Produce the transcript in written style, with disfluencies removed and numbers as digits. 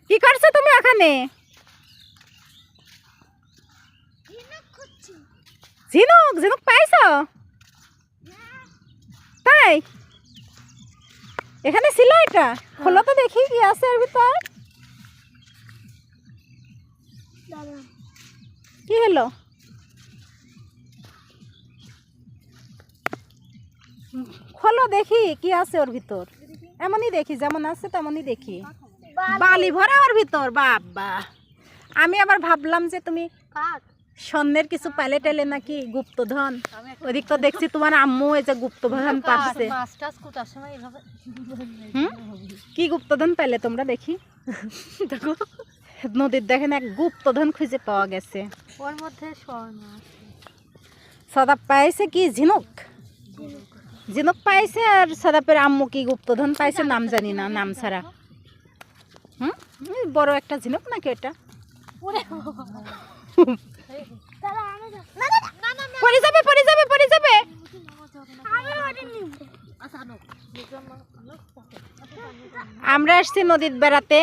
কি করছো তুমি ওখানে? ঝিনুক ঝিনুক পাইছো? তাই এখানে ছিল এটা? খোলো তো দেখি কি আছে এর ভিতর। কি হলো? খোলো দেখি কি আছে ওর ভিতর। এমনই দেখি, যেমন আছে তেমনই দেখি। বালি ভরা ওর ভিতর, বাবা। আমি আবার ভাবলাম যে তুমি স্বর্ণের কিছু পাইলে টাইলে নাকি গুপ্তধন। ওদিক তো দেখছি তোমার আম্মু এই যে গুপ্তধন পাচ্ছে। কি গুপ্তধন পাইলে তোমরা দেখি? নদীর দেখেন এক গুপ্তধন খুঁজে পাওয়া গেছে। ওর মধ্যে স্বর্ণ সদাপ পাইছে কি ঝিনুক, ঝিনুক পাইছে। আর সদাপের আম্মু কি গুপ্তধন পাইছে নাম জানি না, নাম ছাড়া। বড় একটা ঝিনুক নাকি এটা? পড়ে যাবে পড়ে যাবে পড়ে যাবে। আমরা আসছি নদীর বেড়াতে।